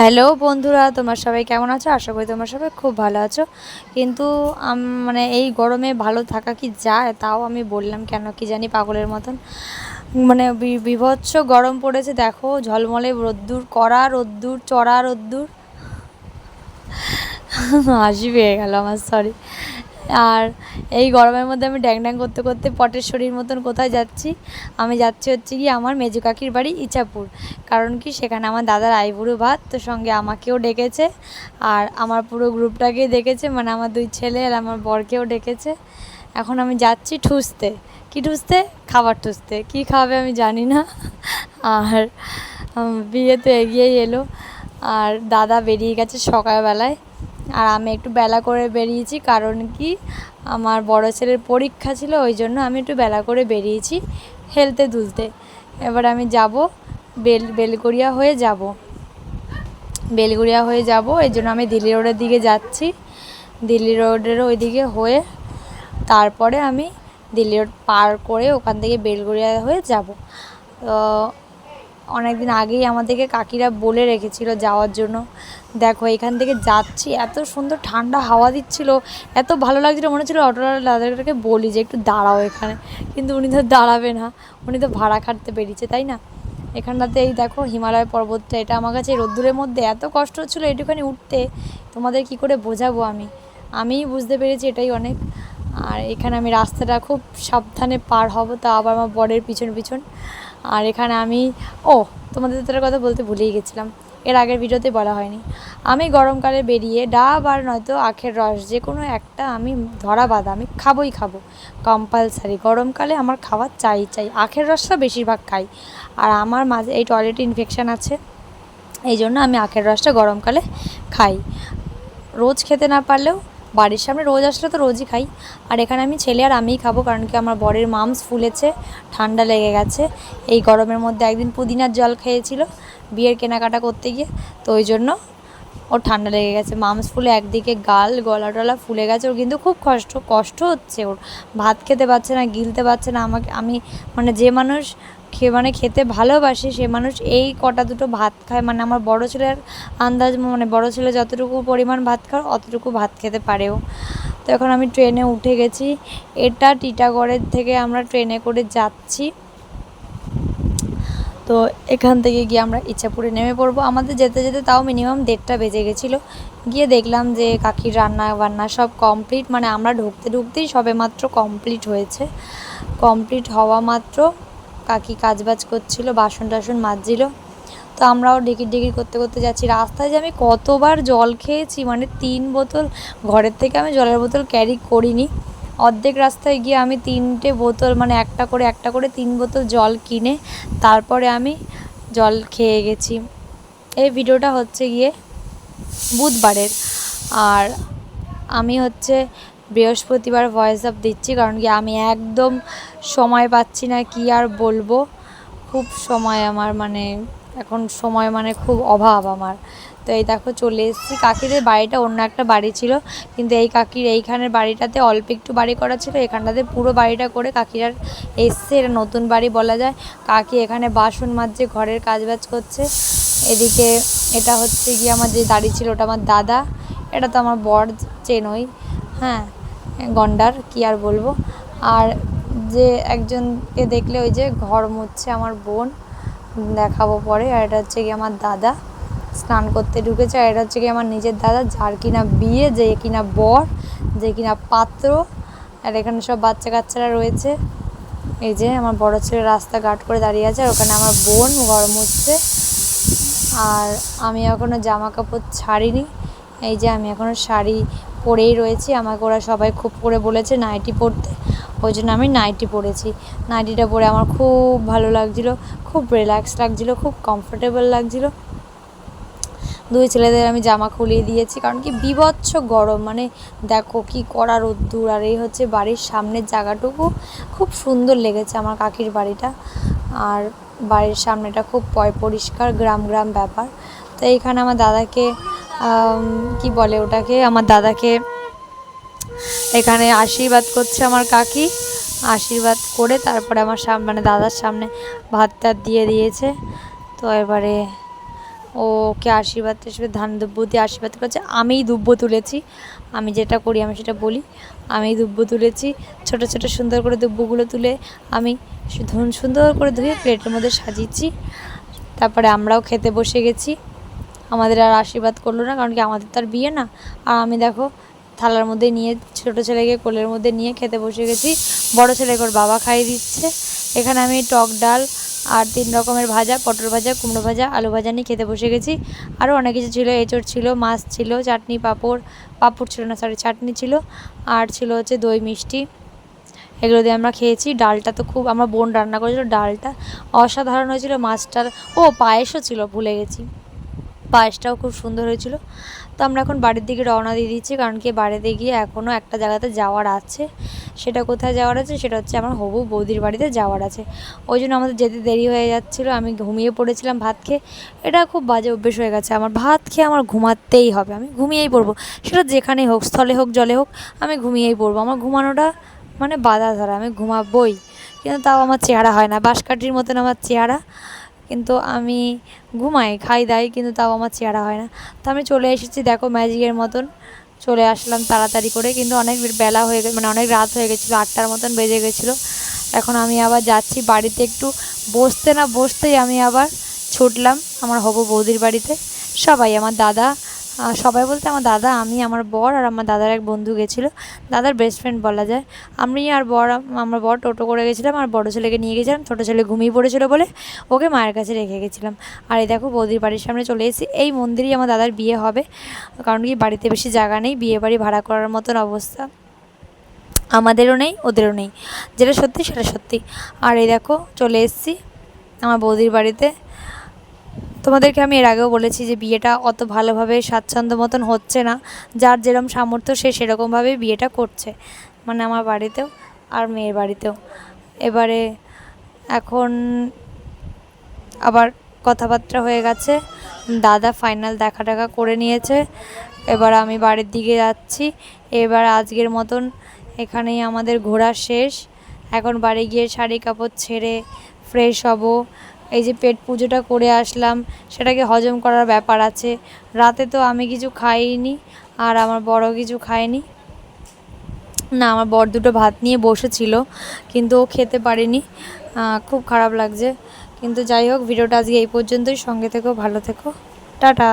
Hello বন্ধুরা, তোমার সবাই কেমন আছো? আশা করি তোমার সবাই খুব ভালো আছো। কিন্তু মানে এই গরমে ভালো থাকা কি যায়? তাও আমি বললাম কেন কি জানি পাগলের মতন। মানে বীভৎস গরম পড়েছে, দেখো ঝলমলে রোদ্দুর, কড়া রোদ্দুর, চড়া রোদ্দুর। হাসি পেয়ে গেল আমার, সরি। আর এই গরমের মধ্যে আমি ড্যাং ড্যাং করতে করতে পটেশ্বরীর মতন কোথায় যাচ্ছি? আমি যাচ্ছি হচ্ছে কি আমার মেজো কাকির বাড়ি ইচাপুর। কারণ কি, সেখানে আমার দাদার আইবুড়ো ভাত, তো সঙ্গে আমাকেও ডেকেছে আর আমার পুরো গ্রুপটাকেই ডেকেছে, মানে আমার দুই ছেলে আর আমার বরকেও ডেকেছে। এখন আমি যাচ্ছি ঠুসতে। কি ঠুসতে? খাবার ঠুসতে। কি খাবে আমি জানি না। আর বিয়ে তো এগিয়েই এলো, আর দাদা বেরিয়ে গেছে সকালবেলায়, আর আমি একটু বেলা করে বেরিয়েছি। কারণ কি, আমার বড় ছেলের পরীক্ষা ছিল, ওই জন্য আমি একটু বেলা করে বেরিয়েছি হেলতে দুলতে। এবার আমি যাব বেলগড়িয়া হয়ে যাব, এই জন্য আমি দিল্লি রোডের দিকে যাচ্ছি। দিল্লি রোডের ওই দিকে হয়ে তারপরে আমি দিল্লি রোড পার করে ওখান থেকে বেলগড়িয়া হয়ে যাব। তো অনেক দিন আগেই আমাদেরকে কাকিরা বলে রেখেছিল যাওয়ার জন্য। দেখো এখান থেকে যাচ্ছি, এত সুন্দর ঠান্ডা হাওয়া দিচ্ছিল, এত ভালো লাগছিল, মনে হচ্ছিলো অটোওয়ালা দাদাটাকে বলি যে একটু দাঁড়াও এখানে, কিন্তু উনি তো দাঁড়াবে না, উনি তো ভাড়া খাটতে বেরিয়েছে, তাই না? এখানটাতে এই দেখো হিমালয় পর্বতটা, এটা আমার কাছে রোদ্দুরের মধ্যে এত কষ্ট হচ্ছিলো এটুখানি উঠতে, তোমাদের কি করে বোঝাবো। আমিই বুঝতে পেরেছি এটাই অনেক। আর এখানে আমি রাস্তাটা খুব সাবধানে পার হব, তা আবার আমার বরের পিছন পিছন। আর এখানে আমি তোমাদের তো কথা বলতে ভুলেই গেছিলাম, এর আগের ভিডিওতে বলা হয়নি। আমি গরমকালে বেরিয়ে ডাব আর নয়তো আখের রস যে কোনো একটা আমি ধরা বাঁধা আমি খাবোই খাবো, কম্পালসারি। গরমকালে আমার খাবার চাই। আখের রসটা বেশিরভাগ খাই, আর আমার মাঝে এই টয়লেটে ইনফেকশান আছে, এই জন্য আমি আখের রসটা গরমকালে খাই। রোজ খেতে না পারলেও বাড়ির সামনে রোজ আসলে তো রোজই খাই। আর এখানে আমি ছেলে আর আমিই খাবো, কারণ কি আমার বরের মামস ফুলেছে, ঠান্ডা লেগে গেছে। এই গরমের মধ্যে একদিন পুদিনার জল খেয়েছিল বিয়ের কেনাকাটা করতে গিয়ে, তো ওই জন্য ওর ঠান্ডা লেগে গেছে, মামস ফুলে একদিকে গলা টলা ফুলে গেছে। ওর কিন্তু খুব কষ্ট হচ্ছে, ওর ভাত খেতে পারছে না, গিলতে পারছে না। আমি মানে যে মানুষ খেতে ভালোবাসে সে মানুষ এই কটা দুটো ভাত খায়, মানে আমার বড় ছেলের আন্দাজ, মানে বড় ছেলে যতটুকু পরিমাণ ভাত খায় অতটুকু ভাত খেতে পারেও। তো এখন আমি ট্রেনে উঠে গেছি, এটা টিটাগড়ের থেকে আমরা ট্রেনে করে যাচ্ছি। তো এখান থেকে গিয়ে আমরা ইচ্ছাপুরে নেমে পড়বো। আমাদের যেতে যেতে তাও মিনিমাম 1:30 বেজে গেছিলো। গিয়ে দেখলাম যে কাকির রান্না বান্না সব কমপ্লিট, মানে আমরা ঢুকতেই সবে মাত্র কমপ্লিট হয়েছে। কমপ্লিট হওয়া মাত্র কাকি কাজবাজ করছিল, বাসন টাসন মাজছিল। তো আমরাও ডিকির করতে করতে যাচ্ছি। রাস্তায় যে আমি কতবার জল খেয়েছি, মানে 3 বোতল, ঘরের থেকে আমি জলের বোতল ক্যারি করিনি। অর্ধেক রাস্তায় গিয়ে আমি 3টে বোতল, মানে একটা করে 3 বোতল জল কিনে তারপরে আমি জল খেয়ে গেছি। এই ভিডিওটা হচ্ছে গিয়ে বুধবারের, আর আমি হচ্ছে বৃহস্পতিবার ভয়েস অফ দিচ্ছি, কারণ কি আমি একদম সময় পাচ্ছি না, কি আর বলবো। খুব সময় আমার, মানে এখন সময় মানে খুব অভাব আমার। তো এই দেখো চলে এসেছি। কাকিদের বাড়িটা অন্য একটা বাড়ি ছিল, কিন্তু এই কাকির এইখানের বাড়িটাতে অল্প একটু বাড়ি করা ছিল, এখানটাতে পুরো বাড়িটা করে কাকিরার এসছে। এটা নতুন বাড়ি বলা যায়। কাকি এখানে বাসন মাজছে, ঘরের কাজবাজ করছে। এদিকে এটা হচ্ছে গিয়ে আমার যে দাঁড়িয়ে ছিল ওটা আমার দাদা, এটা তো আমার বর, চেনই, হ্যাঁ, গন্ডার, কি আর বলবো। আর যে একজনকে দেখলে ওই যে ঘর মুছছে আমার বোন, দেখাবো পরে। আর এটা হচ্ছে কি আমার দাদা স্নান করতে ঢুকেছে। আর এটা হচ্ছে কি আমার নিজের দাদা, যার কিনা বিয়ে, যে কিনা বর, যে কিনা পাত্র। আর এখানে সব বাচ্চা কাচ্চারা রয়েছে। এই যে আমার বড় ছেলে রাস্তা গার্ড করে দাঁড়িয়ে আছে, আর ওখানে আমার বোন ঘর মুছছে। আর আমি এখনও জামা কাপড় ছাড়িনি, এই যে আমি এখনও শাড়ি পরেই রয়েছি। আমাকে ওরা সবাই খুব করে বলেছে নাইটি পরতে, ওই জন্য আমি নাইটি পরেছি। নাইটিটা পরে আমার খুব ভালো লাগছিলো, খুব রিল্যাক্স লাগছিলো, খুব কমফোর্টেবল লাগছিলো। দুই ছেলেদের আমি জামা খুলিয়ে দিয়েছি, কারণ কি বীভৎস গরম, মানে দেখো কি কড়া রোদ্দুর। আর এই হচ্ছে বাড়ির সামনের জায়গাটুকু, খুব সুন্দর লেগেছে আমার কাকির বাড়িটা। আর বাড়ির সামনেটা খুব পরিষ্কার, গ্রাম ব্যাপার। তো এইখানে আমার দাদাকে কি বলে ওটাকে, আমার দাদাকে এখানে আশীর্বাদ করছে আমার কাকি। আশীর্বাদ করে তারপরে আমার সামনে, মানে দাদার সামনে ভাত টাত দিয়ে দিয়েছে। তো এবারে ওকে আশীর্বাদ টাশীর্বাদ ধান দুব্য দিয়ে আশীর্বাদ করেছে। আমিই দুব্য তুলেছি, আমি যেটা করি আমি সেটা বলি, আমিই দুব্য তুলেছি। ছোট ছোট সুন্দর করে দুব্বগুলো তুলে আমি সুন্দর করে ধুয়ে প্লেটের মধ্যে সাজিয়েছি। তারপরে আমরাও খেতে বসে গেছি। আমাদের আর আশীর্বাদ করলো না, কারণ কি আমাদের তো আর বিয়ে না। আর আমি দেখো থালার মধ্যে নিয়ে ছোটো ছেলেকে কোলের মধ্যে নিয়ে খেতে বসে গেছি। বড় ছেলেকে ওর বাবা খাইয়ে দিচ্ছে। এখানে আমি টক ডাল আর 3 রকমের ভাজা, পটল ভাজা, কুমড়ো ভাজা, আলু ভাজা নিয়ে খেতে বসে গেছি। আরও অনেক কিছু ছিল, এঁচড় ছিল, মাছ ছিল, চাটনি, পাঁপড় ছিল না, সরি চাটনি ছিল, আর ছিল হচ্ছে দই মিষ্টি। এগুলো দিয়ে আমরা খেয়েছি। ডালটা তো খুব, আমার বোন রান্না করেছিল, ডালটা অসাধারণ হয়েছিল। মাছটার পায়েসও ছিল, ভুলে গেছি, পায়েসটাও খুব সুন্দর হয়েছিল। তো আমরা এখন বাড়ির দিকে রওনা দিয়ে দিচ্ছি, কারণ কি বাড়িতে গিয়ে এখনও একটা জায়গাতে যাওয়ার আছে। সেটা কোথায় যাওয়ার আছে, সেটা হচ্ছে আমার হবু বৌদির বাড়িতে যাওয়ার আছে। ওই জন্য আমাদের যেতে দেরি হয়ে যাচ্ছিলো। আমি ঘুমিয়ে পড়েছিলাম ভাত খেয়ে। এটা খুব বাজে অভ্যেস হয়ে গেছে আমার, ভাত খেয়ে আমার ঘুমাতেই হবে, আমি ঘুমিয়েই পড়বো। সেটা যেখানেই হোক, স্থলে হোক জলে হোক, আমি ঘুমিয়েই পড়বো। আমার ঘুমানোটা মানে বাধা ধরা, আমি ঘুমাবই। কিন্তু তাও আমার চেহারা হয় না, বাঁশকাঠির মতন আমার চেহারা, কিন্তু আমি ঘুমাই, খাই দাই, কিন্তু তাও আমার চেহারা হয় না। তো আমি চলে এসেছি, দেখো ম্যাজিকের মতন চলে আসলাম তাড়াতাড়ি করে। কিন্তু অনেক বেলা হয়ে মানে অনেক রাত হয়ে গেছিলো, 8টার মতন বেজে গেছিলো। এখন আমি আবার যাচ্ছি বাড়িতে, একটু বসতে না বসতেই আমি আবার ছুটলাম আমার হবু বৌদির বাড়িতে। সবাই, আমার দাদা, সবাই বলতে আমার দাদা, আমি, আমার বর আর আমার দাদার এক বন্ধু গেছিলো, দাদার বেস্ট ফ্রেন্ড বলা যায়। আমি আর আমার বর টোটো করে গেছিলাম, আর বড়ো ছেলেকে নিয়ে গেছিলাম। ছোটো ছেলে ঘুমিয়ে পড়েছিল বলে ওকে মায়ের কাছে রেখে গেছিলাম। আর এই দেখো বৌদির বাড়ির সামনে চলে এসেছি। এই মন্দিরেই আমার দাদার বিয়ে হবে, কারণ কি বাড়িতে বেশি জায়গা নেই, বিয়ে বাড়ি ভাড়া করার মতন অবস্থা আমাদেরও নেই, ওদেরও নেই, যেটা সত্যি সেটা সত্যি। আর এই দেখো চলে এসেছি আমার বৌদির বাড়িতে। তোমাদেরকে আমি এর আগেও বলেছি যে বিয়েটা অত ভালোভাবে স্বাচ্ছন্দ্য মতন হচ্ছে না, যার যেরকম সামর্থ্য সে সেরকমভাবেই বিয়েটা করছে, মানে আমার বাড়িতেও আর মেয়ের বাড়িতেও। এবারে এখন আবার কথাবার্তা হয়ে গেছে, দাদা ফাইনাল দেখা টাকা করে নিয়েছে। এবার আমি বাড়ির দিকে যাচ্ছি। এবার আজকের মতন এখানেই আমাদের ঘোরা শেষ। এখন বাড়ি গিয়ে শাড়ি কাপড় ছেড়ে ফ্রেশ হব। এই যে পেট পুজোটা করে আসলাম, সেটাকে হজম করার ব্যাপার আছে। রাতে তো আমি কিছু খাইনি, আর আমার বড় কিছু খায়নি। না, আমার বর দুটো ভাত নিয়ে বসেছিল, কিন্তু ও খেতে পারেনি, খুব খারাপ লাগছে। কিন্তু যাই হোক, ভিডিওটা আজকে এই পর্যন্তই। সঙ্গে থেকো, ভালো থেকো, টাটা।